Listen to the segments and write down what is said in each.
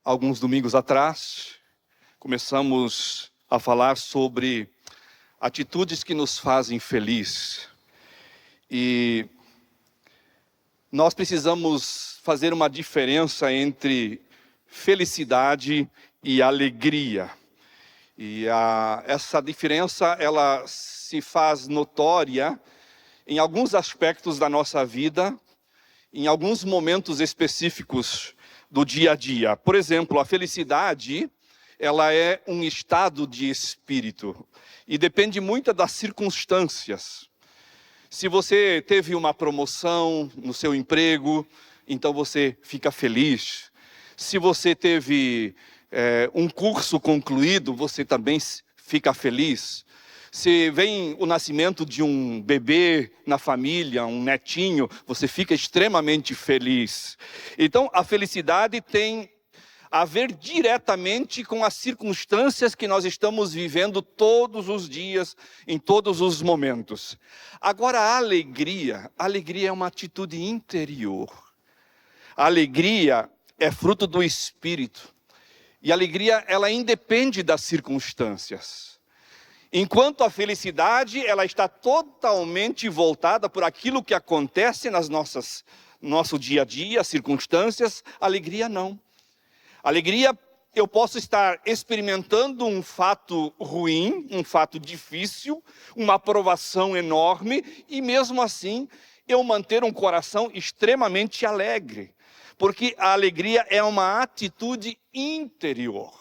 alguns domingos atrás, começamos a falar sobre atitudes que nos fazem feliz. E nós precisamos fazer uma diferença entre felicidade e alegria. E essa diferença, ela se faz notória em alguns aspectos da nossa vida, em alguns momentos específicos do dia a dia. Por exemplo, a felicidade, ela é um estado de espírito e depende muito das circunstâncias. Se você teve uma promoção no seu emprego, então você fica feliz. Se você teve um curso concluído, você também fica feliz. Se vem o nascimento de um bebê na família, um netinho, você fica extremamente feliz. Então, a felicidade tem a ver diretamente com as circunstâncias que nós estamos vivendo todos os dias, em todos os momentos. Agora, a alegria é uma atitude interior. A alegria é fruto do Espírito. E a alegria, ela independe das circunstâncias. Enquanto a felicidade, ela está totalmente voltada por aquilo que acontece nosso dia a dia, as circunstâncias, a alegria não. A alegria, eu posso estar experimentando um fato ruim, um fato difícil, uma provação enorme, e mesmo assim, eu manter um coração extremamente alegre. Porque a alegria é uma atitude interior.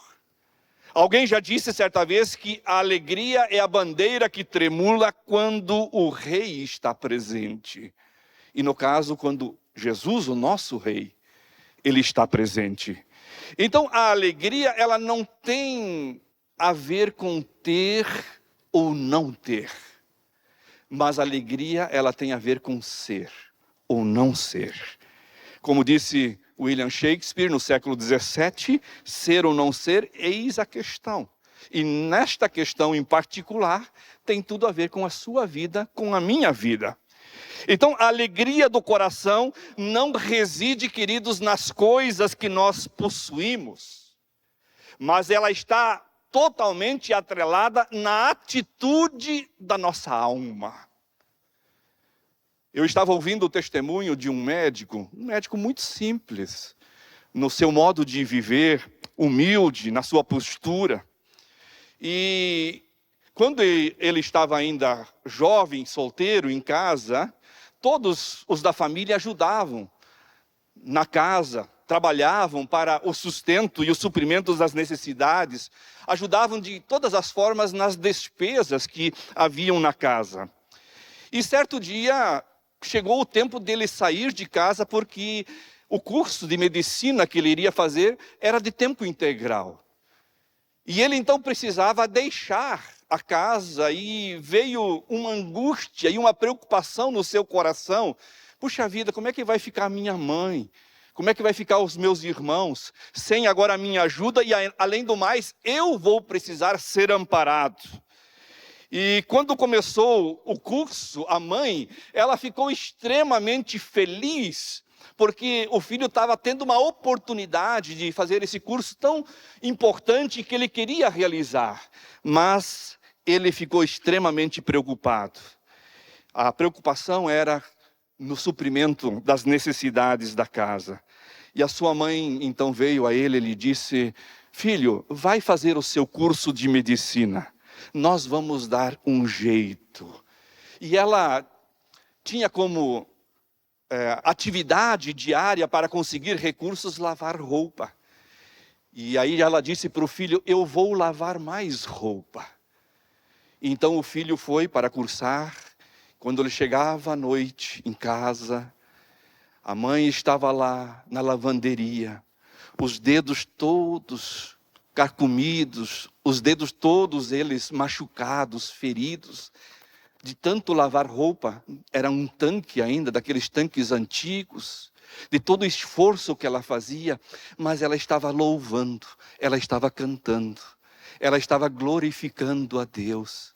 Alguém já disse certa vez que a alegria é a bandeira que tremula quando o rei está presente. E no caso, quando Jesus, o nosso rei, ele está presente. Então, a alegria, ela não tem a ver com ter ou não ter. Mas a alegria, ela tem a ver com ser ou não ser. Como disse William Shakespeare no século XVII, ser ou não ser, eis a questão. E nesta questão em particular, tem tudo a ver com a sua vida, com a minha vida. Então, a alegria do coração não reside, queridos, nas coisas que nós possuímos, mas ela está totalmente atrelada na atitude da nossa alma. Eu estava ouvindo o testemunho de um médico muito simples, no seu modo de viver, humilde, na sua postura. E quando ele estava ainda jovem, solteiro, em casa, todos os da família ajudavam na casa, trabalhavam para o sustento e o suprimento das necessidades, ajudavam de todas as formas nas despesas que haviam na casa. E certo dia chegou o tempo dele sair de casa porque o curso de medicina que ele iria fazer era de tempo integral. E ele então precisava deixar a casa e veio uma angústia e uma preocupação no seu coração. Puxa vida, como é que vai ficar a minha mãe? Como é que vai ficar os meus irmãos? Sem agora a minha ajuda e além do mais, eu vou precisar ser amparado. E quando começou o curso, a mãe, ela ficou extremamente feliz, porque o filho estava tendo uma oportunidade de fazer esse curso tão importante que ele queria realizar. Mas ele ficou extremamente preocupado. A preocupação era no suprimento das necessidades da casa. E a sua mãe então veio a ele e lhe disse: filho, vai fazer o seu curso de medicina. Nós vamos dar um jeito. E ela tinha como atividade diária para conseguir recursos lavar roupa. E aí ela disse para o filho: eu vou lavar mais roupa. Então o filho foi para cursar. Quando ele chegava à noite em casa, a mãe estava lá na lavanderia, os dedos todos carcomidos, os dedos todos eles machucados, feridos, de tanto lavar roupa. Era um tanque ainda, daqueles tanques antigos, de todo o esforço que ela fazia, mas ela estava louvando, ela estava cantando, ela estava glorificando a Deus,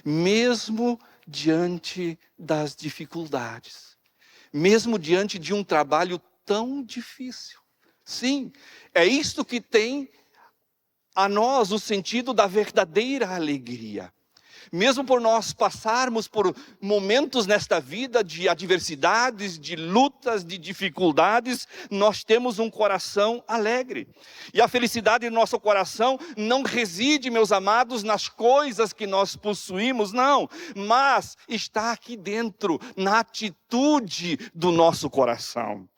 mesmo diante das dificuldades, mesmo diante de um trabalho tão difícil. Sim, é isto que tem a nós o sentido da verdadeira alegria. Mesmo por nós passarmos por momentos nesta vida de adversidades, de lutas, de dificuldades, nós temos um coração alegre. E a felicidade do nosso coração não reside, meus amados, nas coisas que nós possuímos, não. Mas está aqui dentro, na atitude do nosso coração.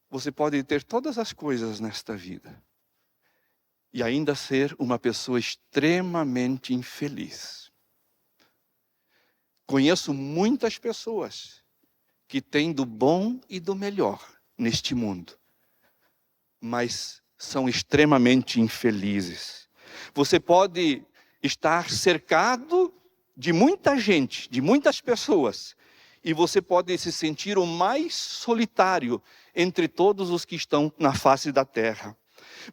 Você pode ter todas as coisas nesta vida e ainda ser uma pessoa extremamente infeliz. Conheço muitas pessoas que têm do bom e do melhor neste mundo, mas são extremamente infelizes. Você pode estar cercado de muita gente, de muitas pessoas, e você pode se sentir o mais solitário entre todos os que estão na face da terra.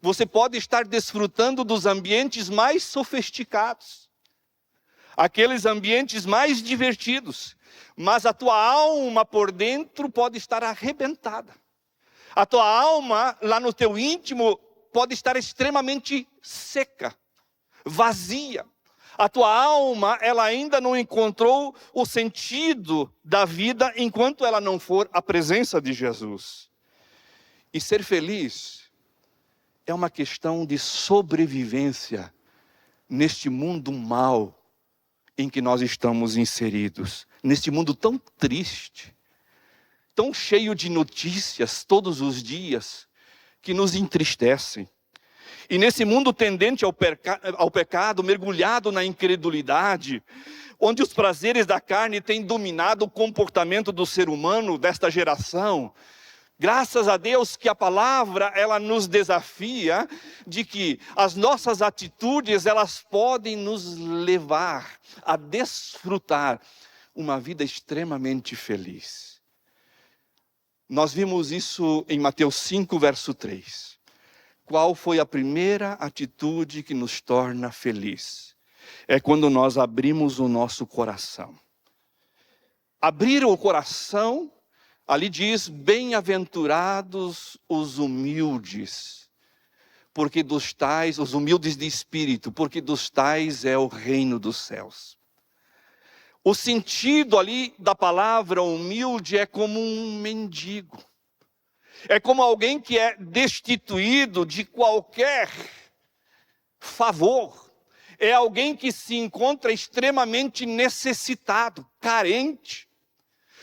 Você pode estar desfrutando dos ambientes mais sofisticados, aqueles ambientes mais divertidos, mas a tua alma por dentro pode estar arrebentada. A tua alma, lá no teu íntimo, pode estar extremamente seca, vazia. A tua alma, ela ainda não encontrou o sentido da vida enquanto ela não for a presença de Jesus. E ser feliz é uma questão de sobrevivência neste mundo mau em que nós estamos inseridos. Neste mundo tão triste, tão cheio de notícias todos os dias, que nos entristecem. E nesse mundo tendente ao pecado, mergulhado na incredulidade, onde os prazeres da carne têm dominado o comportamento do ser humano desta geração, graças a Deus que a palavra, ela nos desafia de que as nossas atitudes, elas podem nos levar a desfrutar uma vida extremamente feliz. Nós vimos isso em Mateus 5, verso 3. Qual foi a primeira atitude que nos torna feliz? É quando nós abrimos o nosso coração. Abrir o coração, ali diz, bem-aventurados os humildes, porque dos tais, os humildes de espírito, porque dos tais é o reino dos céus. O sentido ali da palavra humilde é como um mendigo. É como alguém que é destituído de qualquer favor. É alguém que se encontra extremamente necessitado, carente.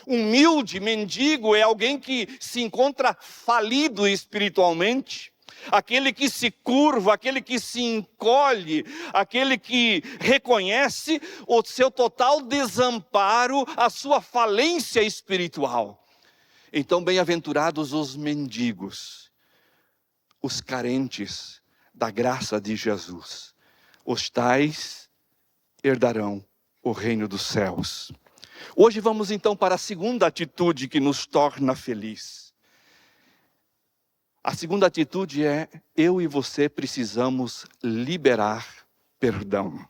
Humilde, mendigo, é alguém que se encontra falido espiritualmente. Aquele que se curva, aquele que se encolhe, aquele que reconhece o seu total desamparo, a sua falência espiritual. Então, bem-aventurados os mendigos, os carentes da graça de Jesus. Os tais herdarão o reino dos céus. Hoje vamos então para a segunda atitude que nos torna feliz. A segunda atitude é: eu e você precisamos liberar perdão.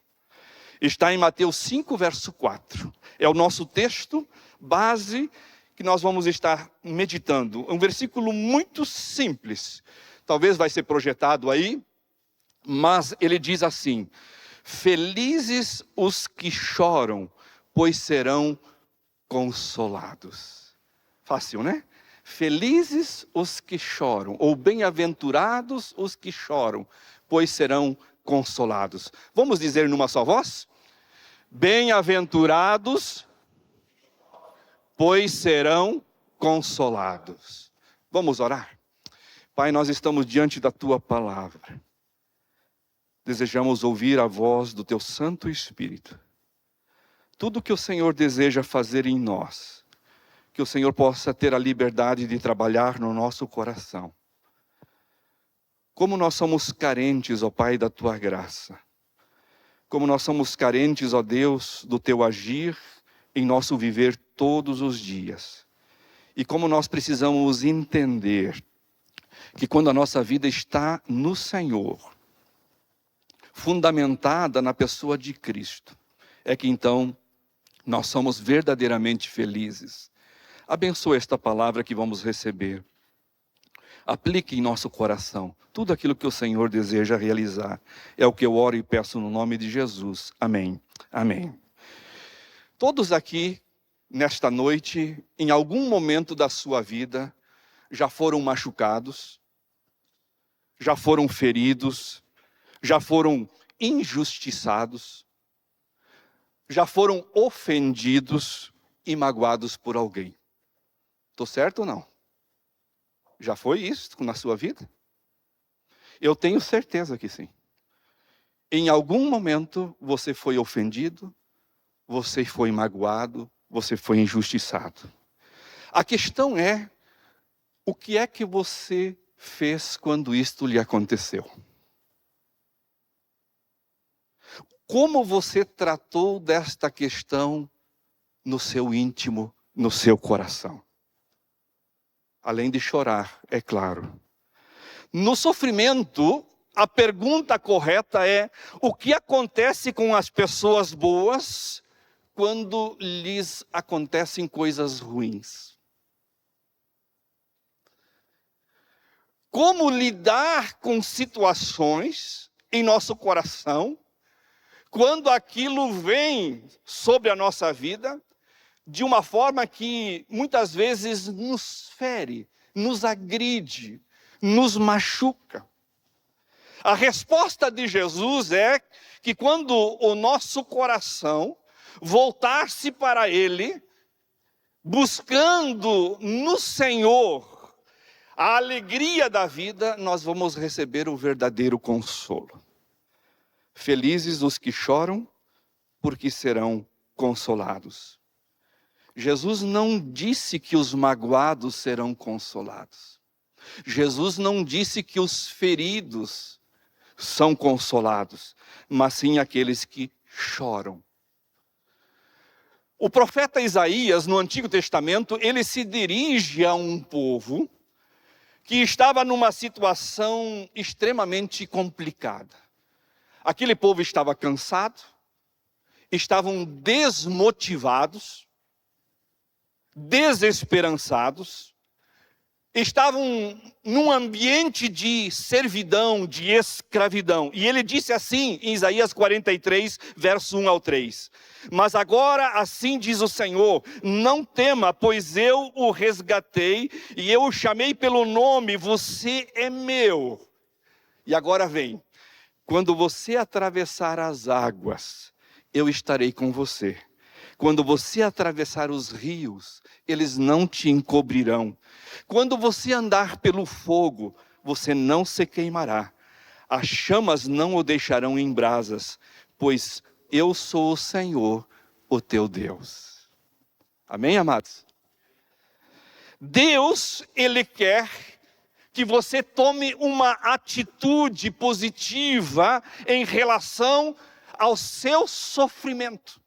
Está em Mateus 5, verso 4. É o nosso texto base que nós vamos estar meditando. Um versículo muito simples. Talvez vai ser projetado aí, mas ele diz assim: felizes os que choram, pois serão consolados. Fácil, né? Felizes os que choram, ou bem-aventurados os que choram, pois serão consolados. Vamos dizer numa só voz? Bem-aventurados, pois serão consolados. Vamos orar? Pai, nós estamos diante da Tua palavra. Desejamos ouvir a voz do Teu Santo Espírito. Tudo que o Senhor deseja fazer em nós, que o Senhor possa ter a liberdade de trabalhar no nosso coração. Como nós somos carentes, ó Pai, da Tua graça. Como nós somos carentes, ó Deus, do Teu agir em nosso viver todos os dias. E como nós precisamos entender que quando a nossa vida está no Senhor, fundamentada na pessoa de Cristo, é que então nós somos verdadeiramente felizes. Abençoa esta palavra que vamos receber. aplique em nosso coração tudo aquilo que o Senhor deseja realizar. É o que eu oro e peço no nome de Jesus. Amém. Amém. Todos aqui, nesta noite, em algum momento da sua vida, já foram machucados, já foram feridos, já foram injustiçados, já foram ofendidos e magoados por alguém. Estou certo ou não? Já foi isso na sua vida? Eu tenho certeza que sim. Em algum momento você foi ofendido, você foi magoado, você foi injustiçado. A questão é, o que é que você fez quando isto lhe aconteceu? Como você tratou desta questão no seu íntimo, no seu coração? Além de chorar, é claro. No sofrimento, a pergunta correta é: o que acontece com as pessoas boas quando lhes acontecem coisas ruins? Como lidar com situações em nosso coração quando aquilo vem sobre a nossa vida de uma forma que muitas vezes nos fere, nos agride, nos machuca? A resposta de Jesus é que quando o nosso coração voltar-se para Ele, buscando no Senhor a alegria da vida, nós vamos receber o verdadeiro consolo. Felizes os que choram, porque serão consolados. Jesus não disse que os magoados serão consolados. Jesus não disse que os feridos são consolados, mas sim aqueles que choram. O profeta Isaías, no Antigo Testamento, ele se dirige a um povo que estava numa situação extremamente complicada. Aquele povo estava cansado, estavam desmotivados, desesperançados, estavam num ambiente de servidão, de escravidão. E ele disse assim em Isaías 43, verso 1 ao 3. Mas agora assim diz o Senhor, não tema, pois eu o resgatei e eu o chamei pelo nome, você é meu. E agora vem, quando você atravessar as águas, eu estarei com você. Quando você atravessar os rios, eles não te encobrirão. Quando você andar pelo fogo, você não se queimará. As chamas não o deixarão em brasas, pois eu sou o Senhor, o teu Deus. Amém, amados? Deus, Ele quer que você tome uma atitude positiva em relação ao seu sofrimento.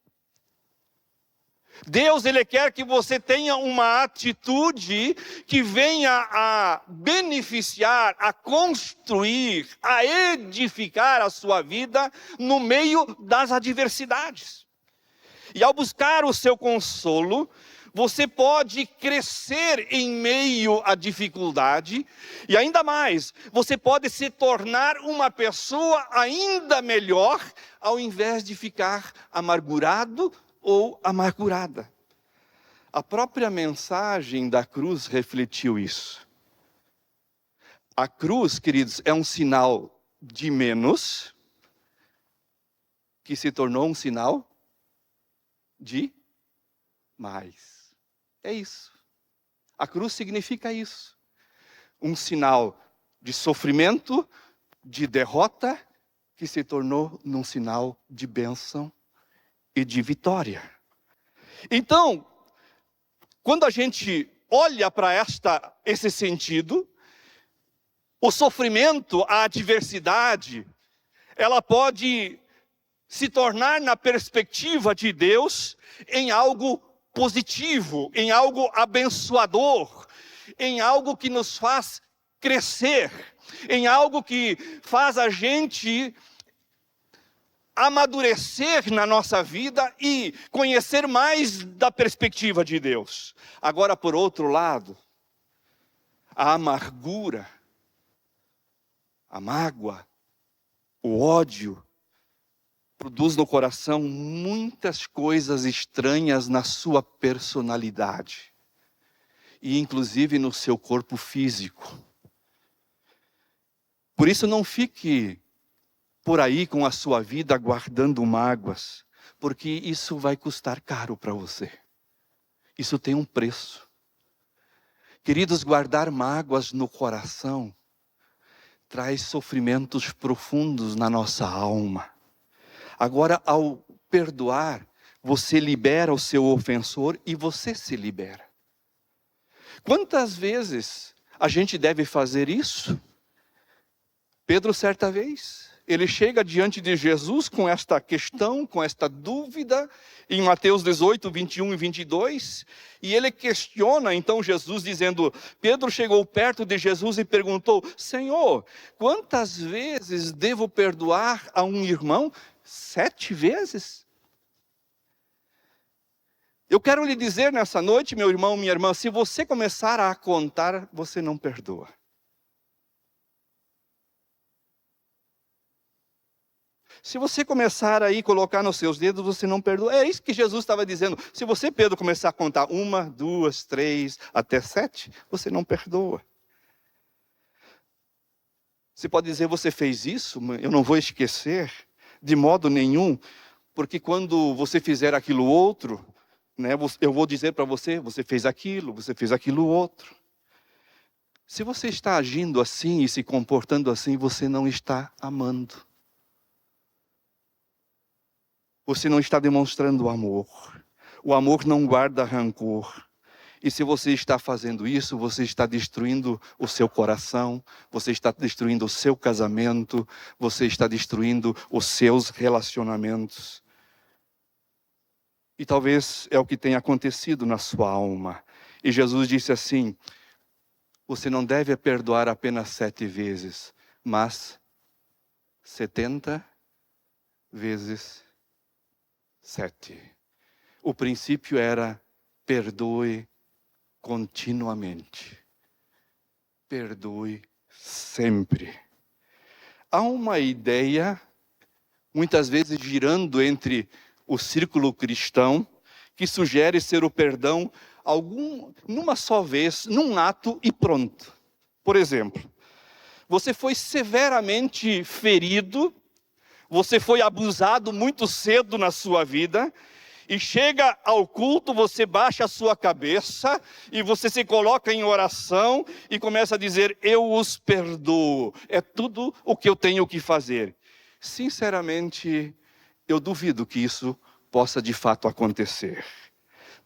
Deus, Ele quer que você tenha uma atitude que venha a beneficiar, a construir, a edificar a sua vida no meio das adversidades. E ao buscar o seu consolo, você pode crescer em meio à dificuldade e ainda mais, você pode se tornar uma pessoa ainda melhor ao invés de ficar amargurado ou amargurada. A própria mensagem da cruz refletiu isso. A cruz, queridos, é um sinal de menos, que se tornou um sinal de mais. É isso. A cruz significa isso. Um sinal de sofrimento, de derrota, que se tornou num sinal de bênção e de vitória. Então, quando a gente olha para esse sentido, o sofrimento, a adversidade, ela pode se tornar na perspectiva de Deus em algo positivo, em algo abençoador, em algo que nos faz crescer, em algo que faz a gente amadurecer na nossa vida e conhecer mais da perspectiva de Deus. Agora, por outro lado, a amargura, a mágoa, o ódio, produz no coração muitas coisas estranhas na sua personalidade. E inclusive no seu corpo físico. Por isso não fique por aí com a sua vida guardando mágoas, porque isso vai custar caro para você. Isso tem um preço. Queridos, guardar mágoas no coração traz sofrimentos profundos na nossa alma. Agora, ao perdoar, você libera o seu ofensor e você se libera. Quantas vezes a gente deve fazer isso? Pedro, certa vez, ele chega diante de Jesus com esta questão, com esta dúvida, em Mateus 18, 21 e 22, e ele questiona então Jesus dizendo, Pedro chegou perto de Jesus e perguntou, Senhor, quantas vezes devo perdoar a um irmão? 7 vezes? Eu quero lhe dizer nessa noite, meu irmão, minha irmã, se você começar a contar, você não perdoa. Se você começar aí colocar nos seus dedos, você não perdoa. É isso que Jesus estava dizendo. Se você, Pedro, começar a contar 1, 2, 3, até 7, você não perdoa. Você pode dizer, você fez isso? Eu não vou esquecer, de modo nenhum, porque quando você fizer aquilo outro, né, eu vou dizer para você, você fez aquilo outro. Se você está agindo assim e se comportando assim, você não está amando. Você não está demonstrando amor. O amor não guarda rancor. E se você está fazendo isso, você está destruindo o seu coração, você está destruindo o seu casamento, você está destruindo os seus relacionamentos. E talvez é o que tenha acontecido na sua alma. E Jesus disse assim, você não deve perdoar apenas 7 vezes, mas 70 vezes 7. O princípio era perdoe continuamente. Perdoe sempre. Há uma ideia, muitas vezes girando entre o círculo cristão, que sugere ser o perdão numa só vez, num ato e pronto. Por exemplo, você foi severamente ferido, você foi abusado muito cedo na sua vida, e chega ao culto, você baixa a sua cabeça, e você se coloca em oração, e começa a dizer, eu os perdoo, é tudo o que eu tenho que fazer. Sinceramente, eu duvido que isso possa de fato acontecer.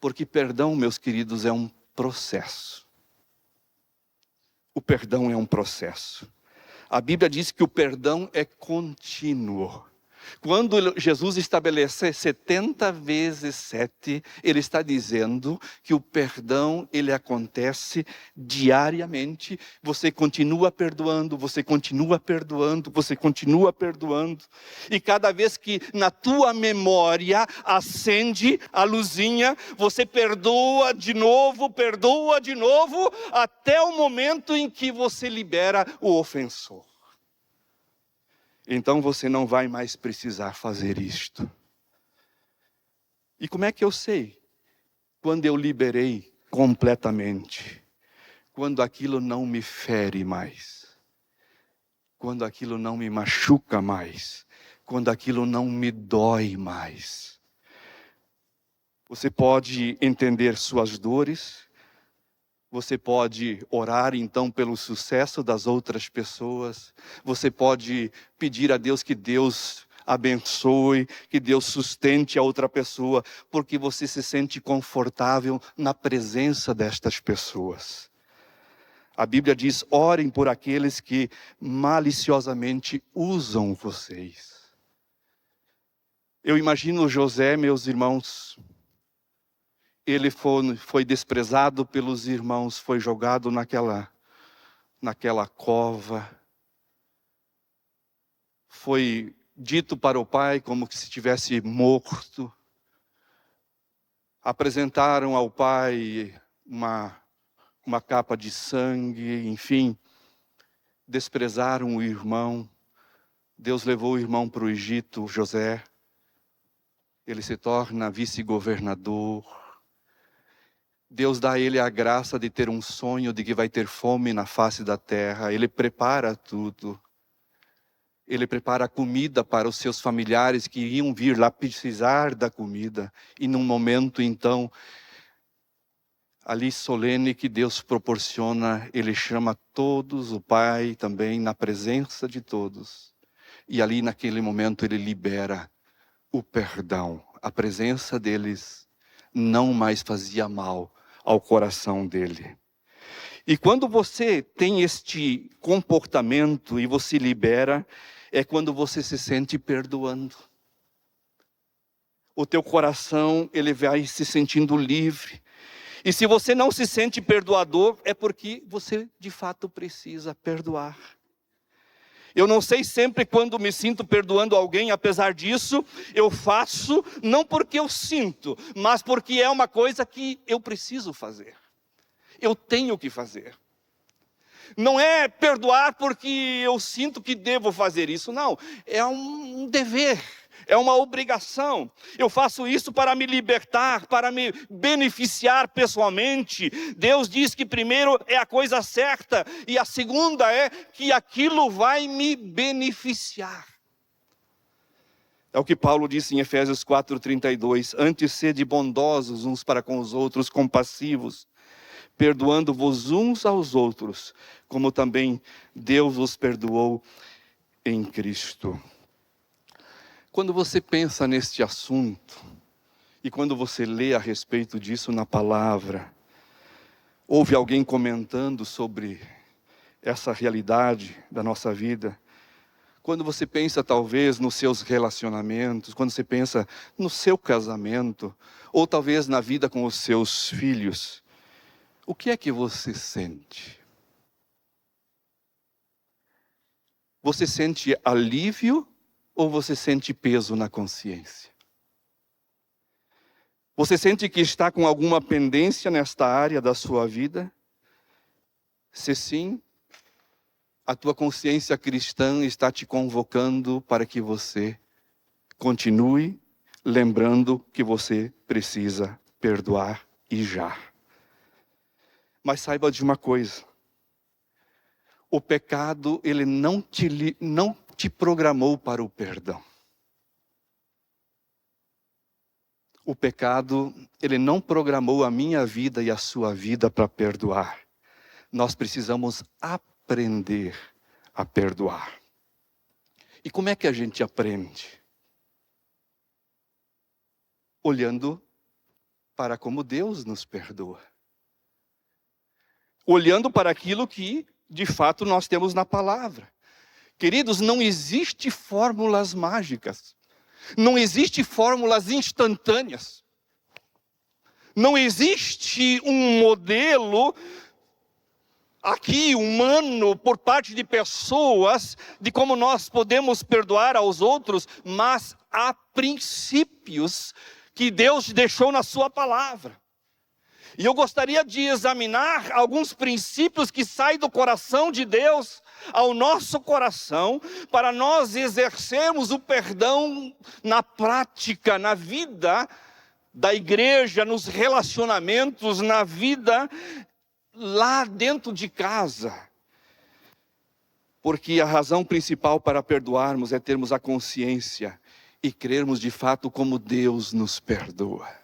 Porque perdão, meus queridos, é um processo. O perdão é um processo. A Bíblia diz que o perdão é contínuo. Quando Jesus estabelece 70 vezes 7, ele está dizendo que o perdão, ele acontece diariamente. Você continua perdoando, você continua perdoando, você continua perdoando. E cada vez que na tua memória acende a luzinha, você perdoa de novo, até o momento em que você libera o ofensor. Então você não vai mais precisar fazer isto. E como é que eu sei? Quando eu liberei completamente. Quando aquilo não me fere mais. Quando aquilo não me machuca mais. Quando aquilo não me dói mais. Você pode entender suas dores. Você pode orar então pelo sucesso das outras pessoas. Você pode pedir a Deus que Deus abençoe, que Deus sustente a outra pessoa, porque você se sente confortável na presença destas pessoas. A Bíblia diz, orem por aqueles que maliciosamente usam vocês. Eu imagino José, meus irmãos, ele foi desprezado pelos irmãos, foi jogado naquela cova. Foi dito para o pai como que se tivesse morto. Apresentaram ao pai uma capa de sangue, enfim, desprezaram o irmão. Deus levou o irmão para o Egito, José. Ele se torna vice-governador. Deus dá a ele a graça de ter um sonho de que vai ter fome na face da terra. Ele prepara tudo. Ele prepara a comida para os seus familiares que iam vir lá precisar da comida. E num momento, então, ali solene que Deus proporciona, Ele chama todos, o Pai também, na presença de todos. E ali naquele momento Ele libera o perdão. A presença deles não mais fazia mal ao coração dele. E quando você tem este comportamento e você libera, é quando você se sente perdoando. O teu coração, ele vai se sentindo livre. E se você não se sente perdoador, é porque você de fato precisa perdoar. Eu não sei sempre quando me sinto perdoando alguém, apesar disso, eu faço, não porque eu sinto, mas porque é uma coisa que eu preciso fazer. Eu tenho que fazer. Não é perdoar porque eu sinto que devo fazer isso, não. É um dever, é uma obrigação. Eu faço isso para me libertar, para me beneficiar pessoalmente. Deus diz que primeiro é a coisa certa e a segunda é que aquilo vai me beneficiar. É o que Paulo disse em Efésios 4:32. Antes sede bondosos uns para com os outros, compassivos, perdoando-vos uns aos outros, como também Deus vos perdoou em Cristo. Quando você pensa neste assunto, e quando você lê a respeito disso na palavra, ouve alguém comentando sobre essa realidade da nossa vida, quando você pensa talvez nos seus relacionamentos, quando você pensa no seu casamento, ou talvez na vida com os seus filhos, o que é que você sente? Você sente alívio ou você sente peso na consciência? Você sente que está com alguma pendência nesta área da sua vida? Se sim, a tua consciência cristã está te convocando para que você continue lembrando que você precisa perdoar e já. Mas saiba de uma coisa, o pecado, ele não te programou para o perdão. O pecado, ele não programou a minha vida e a sua vida para perdoar. Nós precisamos aprender a perdoar. E como é que a gente aprende? Olhando para como Deus nos perdoa. Olhando para aquilo que, de fato, nós temos na palavra. Queridos, não existe fórmulas mágicas. Não existe fórmulas instantâneas. Não existe um modelo aqui, humano, por parte de pessoas, de como nós podemos perdoar aos outros, mas há princípios que Deus deixou na sua palavra. E eu gostaria de examinar alguns princípios que saem do coração de Deus ao nosso coração, para nós exercermos o perdão na prática, na vida da igreja, nos relacionamentos, na vida lá dentro de casa. Porque a razão principal para perdoarmos é termos a consciência e crermos de fato como Deus nos perdoa.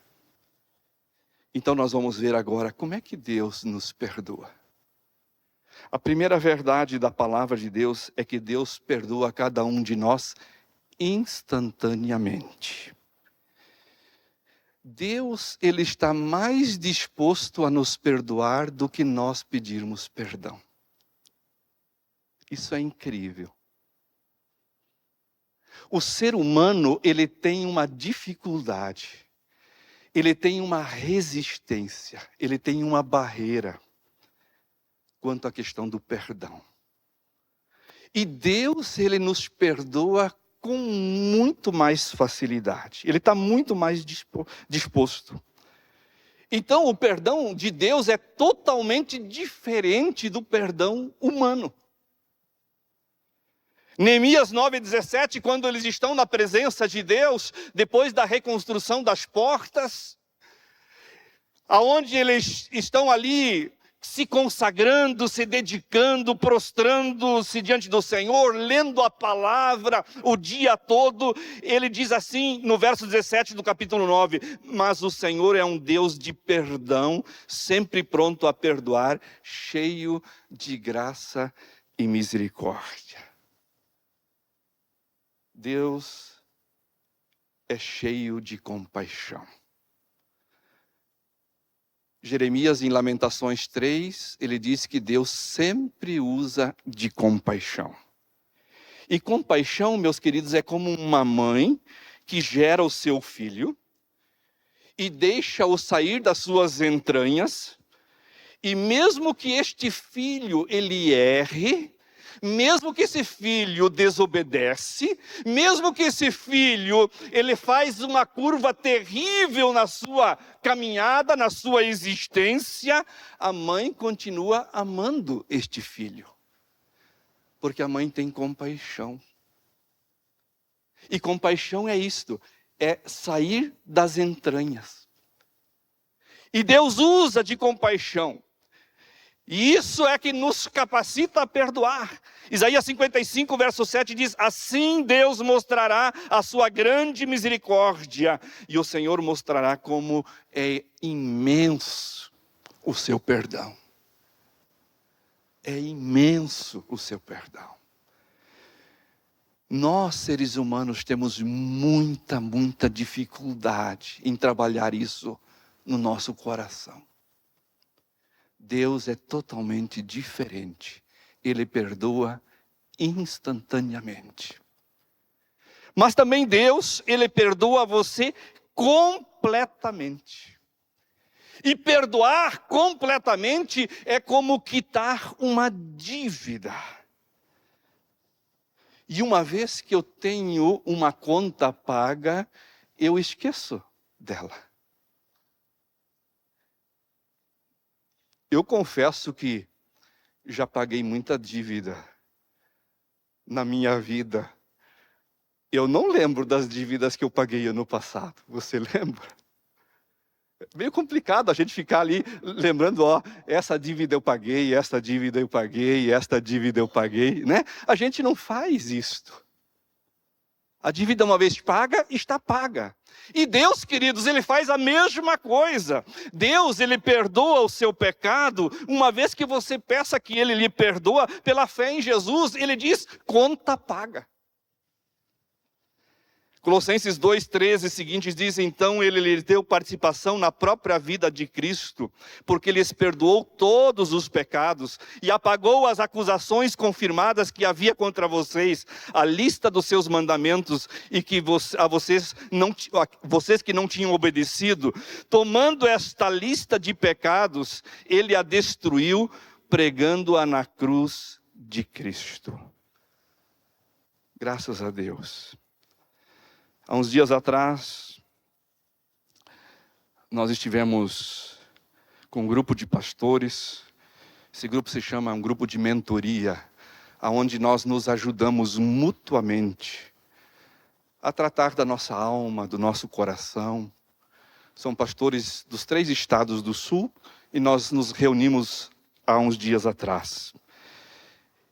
Então nós vamos ver agora como é que Deus nos perdoa. A primeira verdade da palavra de Deus é que Deus perdoa cada um de nós instantaneamente. Deus, ele está mais disposto a nos perdoar do que nós pedirmos perdão. Isso é incrível. O ser humano, ele tem uma dificuldade. Ele tem uma resistência, ele tem uma barreira quanto à questão do perdão. E Deus, ele nos perdoa com muito mais facilidade. Ele está muito mais disposto. Então, o perdão de Deus é totalmente diferente do perdão humano. Neemias 9,17, quando eles estão na presença de Deus, depois da reconstrução das portas, aonde eles estão ali se consagrando, se dedicando, prostrando-se diante do Senhor, lendo a palavra o dia todo, ele diz assim no verso 17 do capítulo 9, mas o Senhor é um Deus de perdão, sempre pronto a perdoar, cheio de graça e misericórdia. Deus é cheio de compaixão. Jeremias, em Lamentações 3, ele diz que Deus sempre usa de compaixão. E compaixão, meus queridos, é como uma mãe que gera o seu filho e deixa-o sair das suas entranhas, e mesmo que este filho ele erre, mesmo que esse filho desobedece, mesmo que esse filho ele faz uma curva terrível na sua caminhada, na sua existência, a mãe continua amando este filho, porque a mãe tem compaixão. E compaixão é isto, é sair das entranhas. E Deus usa de compaixão. E isso é que nos capacita a perdoar. Isaías 55, verso 7 diz, assim Deus mostrará a sua grande misericórdia, e o Senhor mostrará como é imenso o seu perdão. É imenso o seu perdão. Nós, seres humanos, temos muita dificuldade em trabalhar isso no nosso coração. Deus é totalmente diferente. Ele perdoa instantaneamente. Mas também Deus, Ele perdoa você completamente. E perdoar completamente é como quitar uma dívida. E uma vez que eu tenho uma conta paga, eu esqueço dela. Eu confesso que já paguei muita dívida na minha vida. Eu não lembro das dívidas que eu paguei ano passado. Você lembra? É meio complicado a gente ficar ali lembrando, essa dívida eu paguei, esta dívida eu paguei, esta dívida eu paguei, né? A gente não faz isto. A dívida uma vez paga, está paga. E Deus, queridos, Ele faz a mesma coisa. Deus, Ele perdoa o seu pecado, uma vez que você peça que Ele lhe perdoa, pela fé em Jesus, Ele diz, conta paga. Colossenses 2,13 seguintes diz, então Ele lhe deu participação na própria vida de Cristo, porque lhes perdoou todos os pecados e apagou as acusações confirmadas que havia contra vocês, a lista dos seus mandamentos e que vocês que não tinham obedecido, tomando esta lista de pecados, Ele a destruiu, pregando-a na cruz de Cristo. Graças a Deus. Há uns dias atrás, nós estivemos com um grupo de pastores. Esse grupo se chama um grupo de mentoria, onde nós nos ajudamos mutuamente a tratar da nossa alma, do nosso coração. São pastores dos 3 estados do sul e nós nos reunimos há uns dias atrás.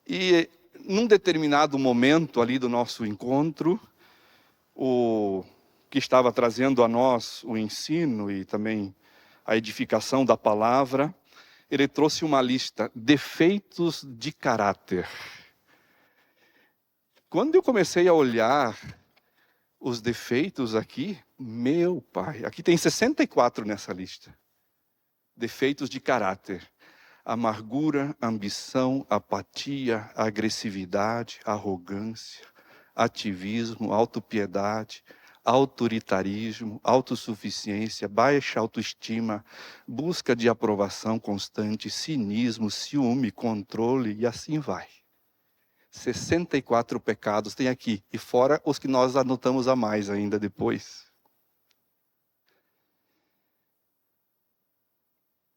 E num determinado momento ali do nosso encontro, o que estava trazendo a nós o ensino e também a edificação da palavra, ele trouxe uma lista, defeitos de caráter. Quando eu comecei a olhar os defeitos aqui, meu pai, aqui tem 64 nessa lista. Defeitos de caráter. Amargura, ambição, apatia, agressividade, arrogância, ativismo, autopiedade, autoritarismo, autossuficiência, baixa autoestima, busca de aprovação constante, cinismo, ciúme, controle e assim vai. 64 pecados tem aqui, e fora os que nós anotamos a mais ainda depois.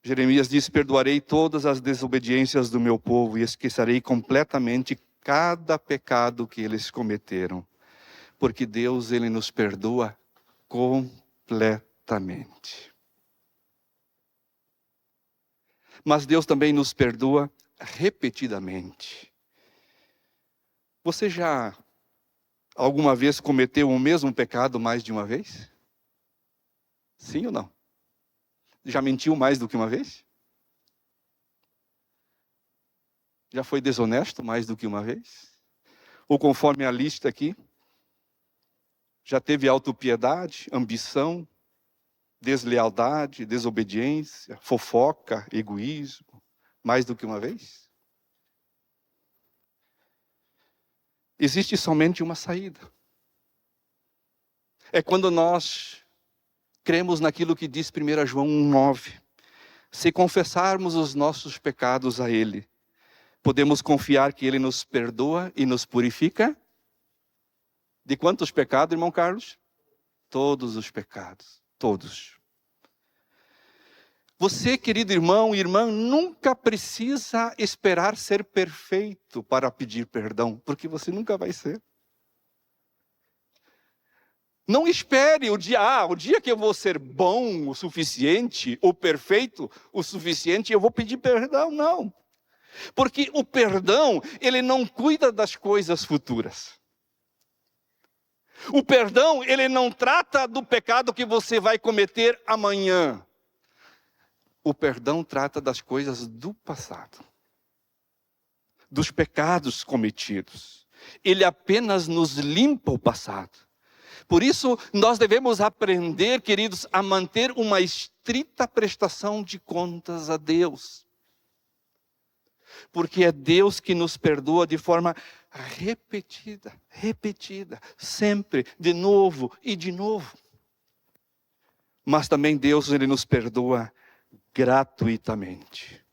Jeremias diz: perdoarei todas as desobediências do meu povo e esquecerei completamente cada pecado que eles cometeram. Porque Deus, Ele nos perdoa completamente. Mas Deus também nos perdoa repetidamente. Você já alguma vez cometeu o mesmo pecado mais de uma vez? Sim ou não? Já mentiu mais do que uma vez? Já foi desonesto mais do que uma vez? Ou conforme a lista aqui, já teve autopiedade, ambição, deslealdade, desobediência, fofoca, egoísmo, mais do que uma vez? Existe somente uma saída. É quando nós cremos naquilo que diz 1 João 1,9. Se confessarmos os nossos pecados a Ele, podemos confiar que Ele nos perdoa e nos purifica. De quantos pecados, irmão Carlos? Todos os pecados, todos. Você, querido irmão e irmã, nunca precisa esperar ser perfeito para pedir perdão, porque você nunca vai ser. Não espere o dia que eu vou ser bom o suficiente, ou perfeito o suficiente, eu vou pedir perdão, não. Porque o perdão, ele não cuida das coisas futuras. O perdão, ele não trata do pecado que você vai cometer amanhã. O perdão trata das coisas do passado, dos pecados cometidos. Ele apenas nos limpa o passado. Por isso, nós devemos aprender, queridos, a manter uma estrita prestação de contas a Deus. Porque é Deus que nos perdoa de forma repetida, sempre, de novo e de novo. Mas também Deus, Ele nos perdoa gratuitamente.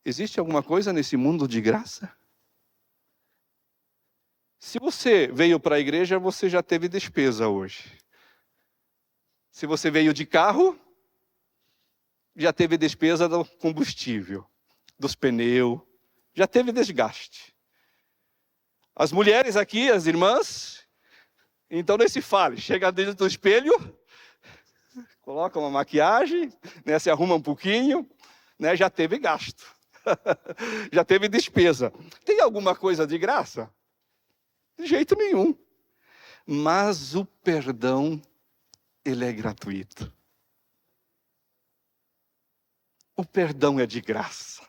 Existe alguma coisa nesse mundo de graça? Se você veio para a igreja, você já teve despesa hoje. Se você veio de carro, já teve despesa do combustível, dos pneus, já teve desgaste. As mulheres aqui, as irmãs, então nem se fale, chega dentro do espelho, coloca uma maquiagem, né, se arruma um pouquinho, né, já teve gasto, já teve despesa. Tem alguma coisa de graça? De jeito nenhum. Mas o perdão, ele é gratuito. O perdão é de graça.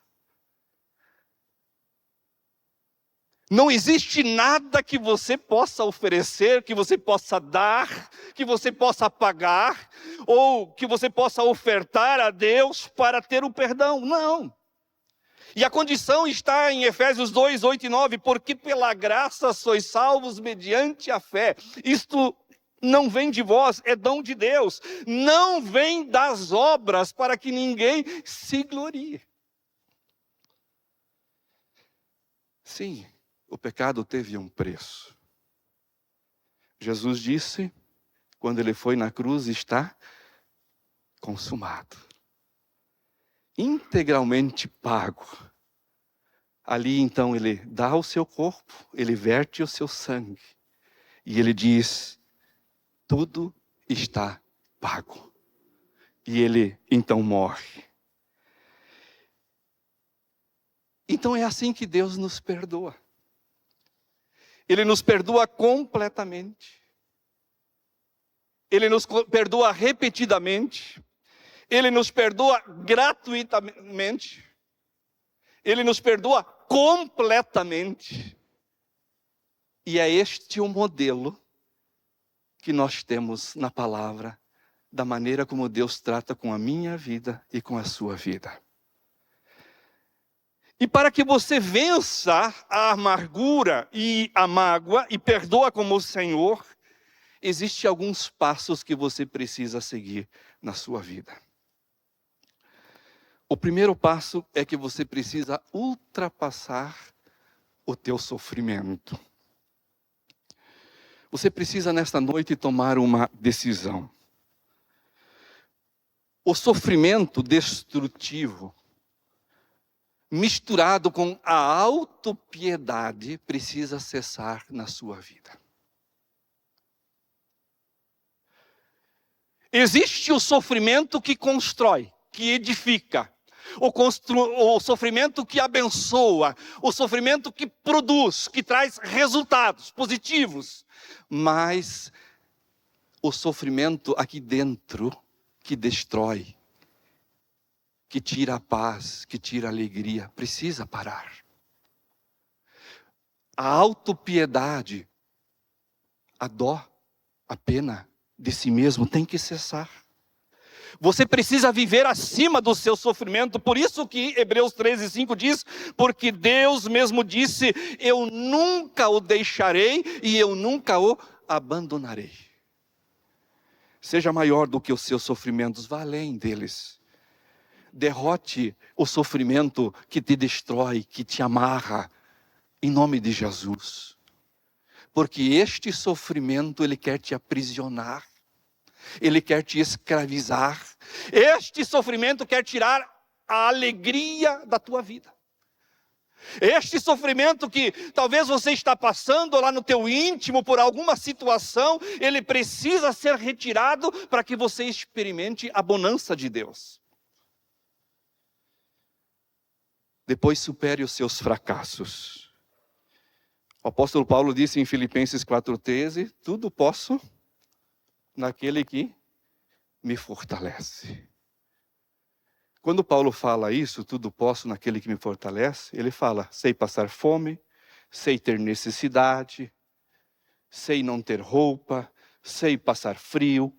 Não existe nada que você possa oferecer, que você possa dar, que você possa pagar, ou que você possa ofertar a Deus para ter o perdão. Não. E a condição está em Efésios 2, 8 e 9, porque pela graça sois salvos mediante a fé. Isto não vem de vós, é dom de Deus. Não vem das obras para que ninguém se glorie. Sim, o pecado teve um preço. Jesus disse, quando ele foi na cruz, está consumado. Integralmente pago. Ali então ele dá o seu corpo, ele verte o seu sangue. E ele diz, tudo está pago. E ele então morre. Então é assim que Deus nos perdoa. Ele nos perdoa completamente. Ele nos perdoa repetidamente. Ele nos perdoa gratuitamente. Ele nos perdoa completamente. E é este o modelo que nós temos na palavra, da maneira como Deus trata com a minha vida e com a sua vida. E para que você vença a amargura e a mágoa e perdoa como o Senhor, existem alguns passos que você precisa seguir na sua vida. O primeiro passo é que você precisa ultrapassar o teu sofrimento. Você precisa nesta noite tomar uma decisão. O sofrimento destrutivo, misturado com a autopiedade, precisa cessar na sua vida. Existe o sofrimento que constrói, que edifica, o sofrimento que abençoa, o sofrimento que produz, que traz resultados positivos, mas o sofrimento aqui dentro que destrói, que tira a paz, que tira a alegria, precisa parar. A autopiedade, a dó, a pena de si mesmo tem que cessar. Você precisa viver acima do seu sofrimento. Por isso que Hebreus 13:5 diz: porque Deus mesmo disse, eu nunca o deixarei e eu nunca o abandonarei. Seja maior do que os seus sofrimentos, vá além deles. Derrote o sofrimento que te destrói, que te amarra, em nome de Jesus. Porque este sofrimento, ele quer te aprisionar. Ele quer te escravizar. Este sofrimento quer tirar a alegria da tua vida. Este sofrimento que talvez você está passando lá no teu íntimo por alguma situação, ele precisa ser retirado para que você experimente a bonança de Deus. Depois supere os seus fracassos. O apóstolo Paulo disse em Filipenses 4:13, tudo posso naquele que me fortalece. Quando Paulo fala isso, tudo posso naquele que me fortalece, ele fala, sei passar fome, sei ter necessidade, sei não ter roupa, sei passar frio,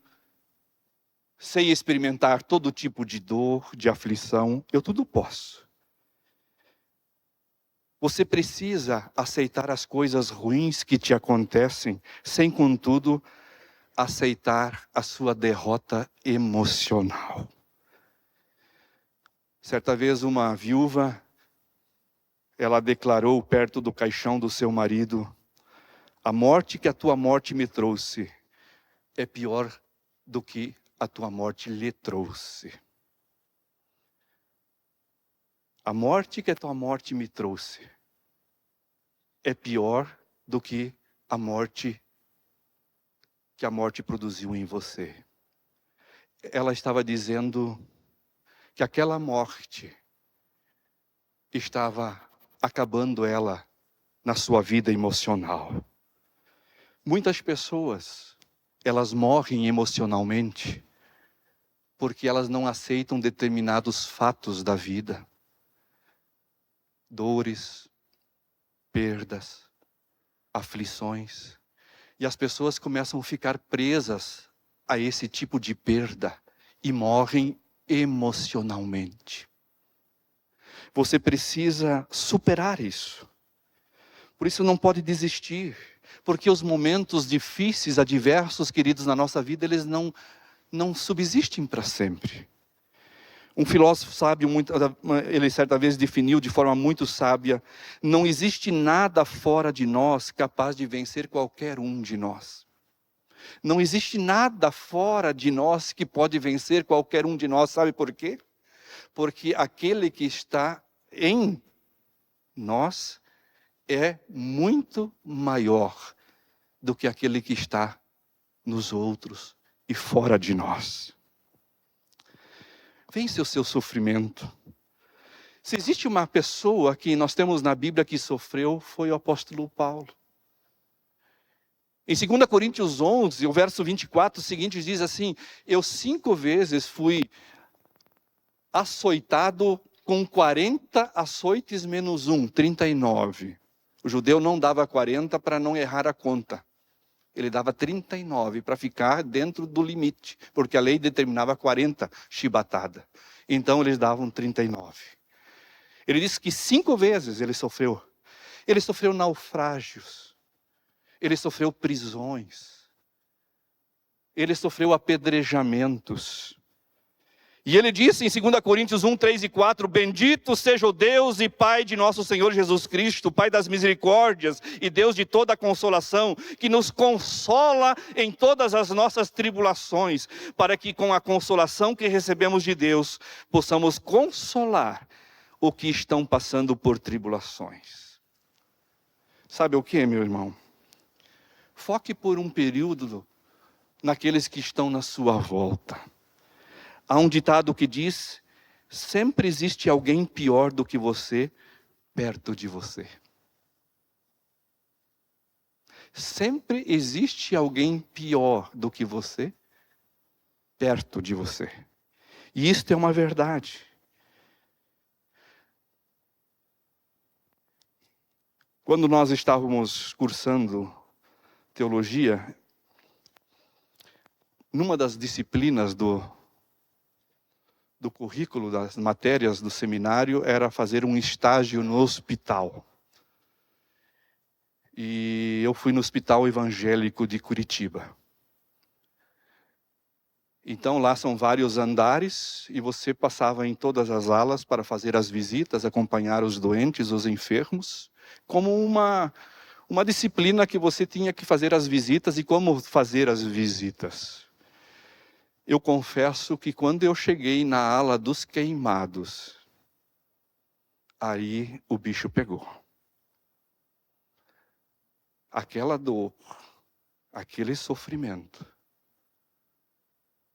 sei experimentar todo tipo de dor, de aflição, eu tudo posso. Você precisa aceitar as coisas ruins que te acontecem, sem contudo aceitar a sua derrota emocional. Certa vez uma viúva, ela declarou perto do caixão do seu marido, a morte que a tua morte me trouxe é pior do que a tua morte lhe trouxe. A morte que a tua morte me trouxe é pior do que a morte que a morte produziu em você. Ela estava dizendo que aquela morte estava acabando ela na sua vida emocional. Muitas pessoas, elas morrem emocionalmente porque elas não aceitam determinados fatos da vida. Dores, perdas, aflições. E as pessoas começam a ficar presas a esse tipo de perda e morrem emocionalmente. Você precisa superar isso. Por isso não pode desistir, porque os momentos difíceis, adversos, queridos, na nossa vida, eles não subsistem para sempre. Um filósofo sábio, ele certa vez definiu de forma muito sábia, não existe nada fora de nós capaz de vencer qualquer um de nós. Não existe nada fora de nós que pode vencer qualquer um de nós, sabe por quê? Porque aquele que está em nós é muito maior do que aquele que está nos outros e fora de nós. Vence o seu sofrimento. Se existe uma pessoa que nós temos na Bíblia que sofreu, foi o apóstolo Paulo. Em 2 Coríntios 11, o verso 24 seguinte diz assim, eu 5 vezes fui açoitado com 40 açoites menos 1, 39. O judeu não dava 40 para não errar a conta. Ele dava 39 para ficar dentro do limite, porque a lei determinava 40 chibatada. Então eles davam 39. Ele disse que 5 vezes ele sofreu. Ele sofreu naufrágios. Ele sofreu prisões. Ele sofreu apedrejamentos. E ele disse em 2 Coríntios 1, 3 e 4, bendito seja o Deus e Pai de nosso Senhor Jesus Cristo, Pai das misericórdias e Deus de toda a consolação, que nos consola em todas as nossas tribulações, para que com a consolação que recebemos de Deus, possamos consolar o que estão passando por tribulações. Sabe o que, meu irmão? Foque por um período naqueles que estão na sua volta. Há um ditado que diz, sempre existe alguém pior do que você perto de você. Sempre existe alguém pior do que você perto de você. E isto é uma verdade. Quando nós estávamos cursando teologia, numa das disciplinas do currículo das matérias do seminário era fazer um estágio no hospital. E eu fui no Hospital Evangélico de Curitiba. Então lá são vários andares e você passava em todas as alas para fazer as visitas, acompanhar os doentes, os enfermos, como uma disciplina que você tinha que fazer as visitas e como fazer as visitas. Eu confesso que quando eu cheguei na ala dos queimados, aí o bicho pegou. Aquela dor, aquele sofrimento,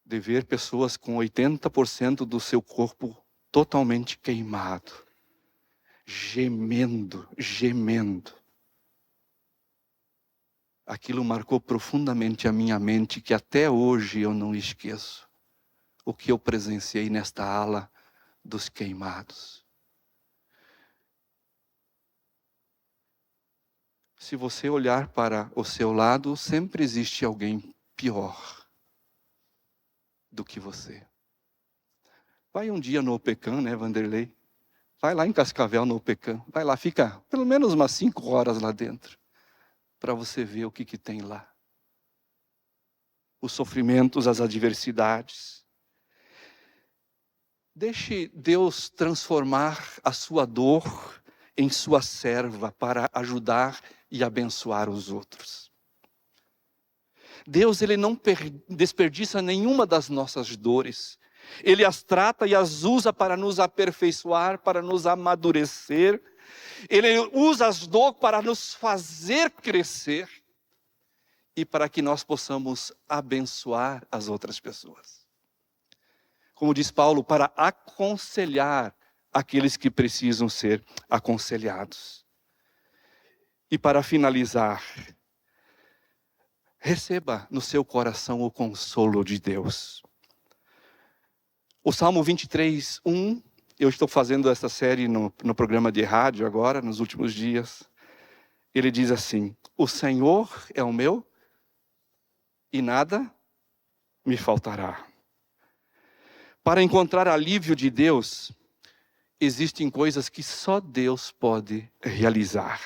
de ver pessoas com 80% do seu corpo totalmente queimado, gemendo. Aquilo marcou profundamente a minha mente, que até hoje eu não esqueço o que eu presenciei nesta ala dos queimados. Se você olhar para o seu lado, sempre existe alguém pior do que você. Vai um dia no OPECAM, né, Vanderlei? Vai lá em Cascavel no OPECAM. Vai lá, fica pelo menos umas 5 horas lá dentro, para você ver o que tem lá. Os sofrimentos, as adversidades. Deixe Deus transformar a sua dor em sua serva para ajudar e abençoar os outros. Deus, Ele não desperdiça nenhuma das nossas dores. Ele as trata e as usa para nos aperfeiçoar, para nos amadurecer. Ele usa as dores para nos fazer crescer e para que nós possamos abençoar as outras pessoas. Como diz Paulo, para aconselhar aqueles que precisam ser aconselhados. E para finalizar, receba no seu coração o consolo de Deus. O Salmo 23, 1, eu estou fazendo essa série no programa de rádio agora, nos últimos dias. Ele diz assim, o Senhor é o meu e nada me faltará. Para encontrar alívio de Deus, existem coisas que só Deus pode realizar.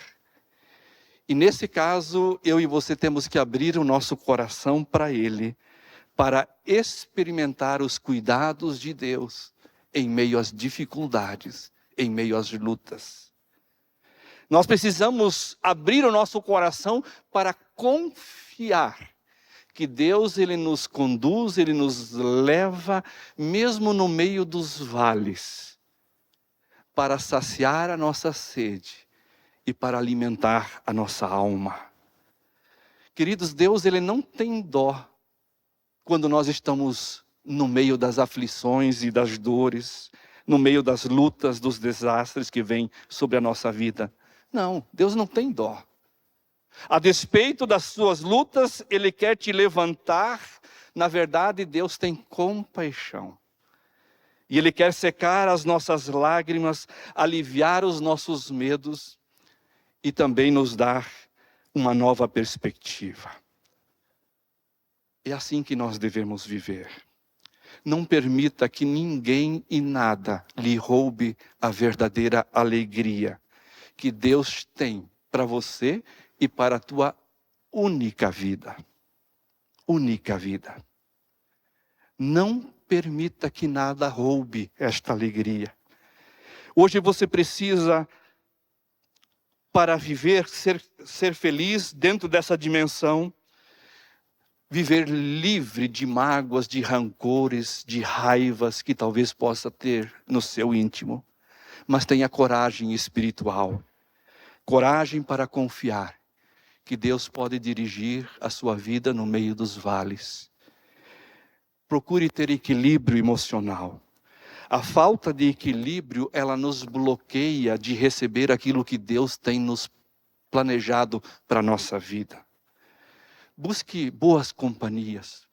E nesse caso, eu e você temos que abrir o nosso coração para Ele, para experimentar os cuidados de Deus em meio às dificuldades, em meio às lutas. Nós precisamos abrir o nosso coração para confiar que Deus, Ele nos conduz, Ele nos leva, mesmo no meio dos vales, para saciar a nossa sede e para alimentar a nossa alma. Queridos, Deus, Ele não tem dó quando nós estamos no meio das aflições e das dores, no meio das lutas, dos desastres que vêm sobre a nossa vida. Não, Deus não tem dó. A despeito das suas lutas, Ele quer te levantar. Na verdade, Deus tem compaixão. E Ele quer secar as nossas lágrimas, aliviar os nossos medos e também nos dar uma nova perspectiva. É assim que nós devemos viver. Não permita que ninguém e nada lhe roube a verdadeira alegria que Deus tem para você e para a tua única vida. Única vida. Não permita que nada roube esta alegria. Hoje você precisa, para viver, ser feliz dentro dessa dimensão, viver livre de mágoas, de rancores, de raivas que talvez possa ter no seu íntimo. Mas tenha coragem espiritual, coragem para confiar que Deus pode dirigir a sua vida no meio dos vales. Procure ter equilíbrio emocional. A falta de equilíbrio, ela nos bloqueia de receber aquilo que Deus tem nos planejado para a nossa vida. Busque boas companhias.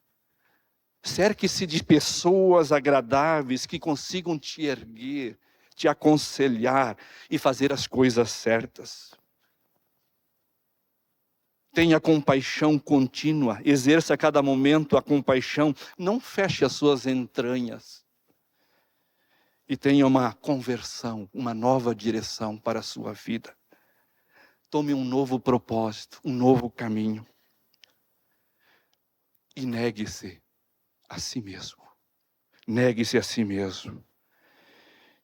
Cerque-se de pessoas agradáveis que consigam te erguer, te aconselhar e fazer as coisas certas. Tenha compaixão contínua, exerça a cada momento a compaixão, não feche as suas entranhas. E tenha uma conversão, uma nova direção para a sua vida. Tome um novo propósito, um novo caminho. E negue-se a si mesmo. Negue-se a si mesmo.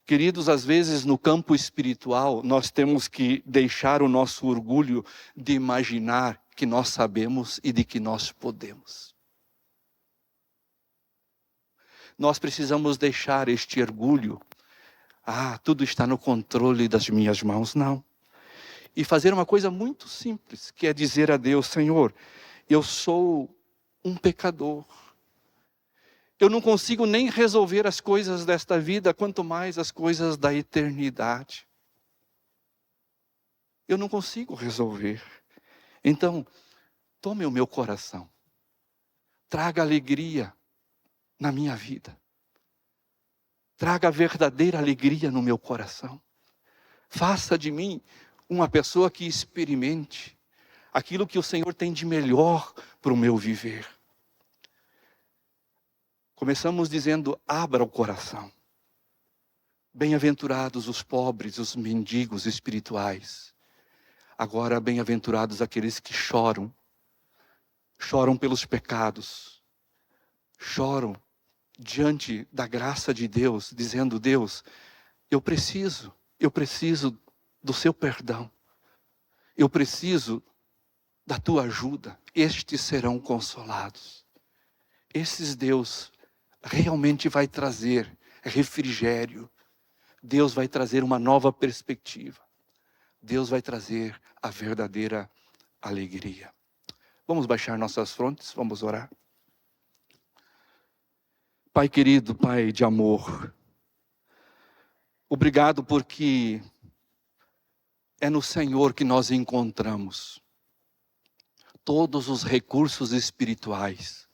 Queridos, às vezes no campo espiritual, nós temos que deixar o nosso orgulho de imaginar que nós sabemos e de que nós podemos. Nós precisamos deixar este orgulho. Tudo está no controle das minhas mãos. Não. E fazer uma coisa muito simples, que é dizer a Deus: Senhor, eu sou um pecador. Eu não consigo nem resolver as coisas desta vida, quanto mais as coisas da eternidade. Eu não consigo resolver. Então, tome o meu coração. Traga alegria na minha vida. Traga verdadeira alegria no meu coração. Faça de mim uma pessoa que experimente aquilo que o Senhor tem de melhor para o meu viver. Começamos dizendo: abra o coração. Bem-aventurados os pobres, os mendigos espirituais. Agora, bem-aventurados aqueles que choram. Choram pelos pecados. Choram diante da graça de Deus, dizendo: Deus, eu preciso do seu perdão. Eu preciso da tua ajuda. Estes serão consolados. Esses Deus realmente vai trazer refrigério. Deus vai trazer uma nova perspectiva. Deus vai trazer a verdadeira alegria. Vamos baixar nossas frontes, vamos orar. Pai querido, Pai de amor, obrigado porque é no Senhor que nós encontramos todos os recursos espirituais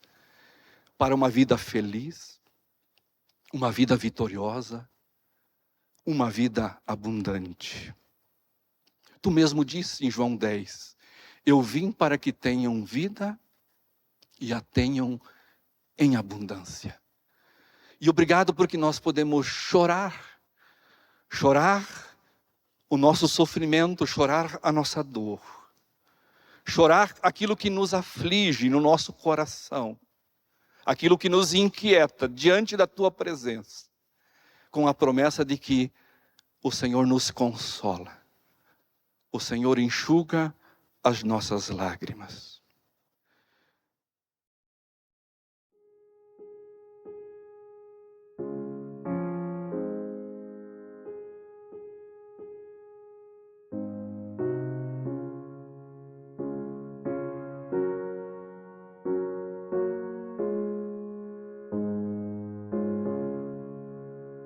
para uma vida feliz, uma vida vitoriosa, uma vida abundante. Tu mesmo disse em João 10, eu vim para que tenham vida e a tenham em abundância. E obrigado porque nós podemos chorar o nosso sofrimento, chorar a nossa dor, chorar aquilo que nos aflige no nosso coração, aquilo que nos inquieta diante da tua presença, com a promessa de que o Senhor nos consola, o Senhor enxuga as nossas lágrimas.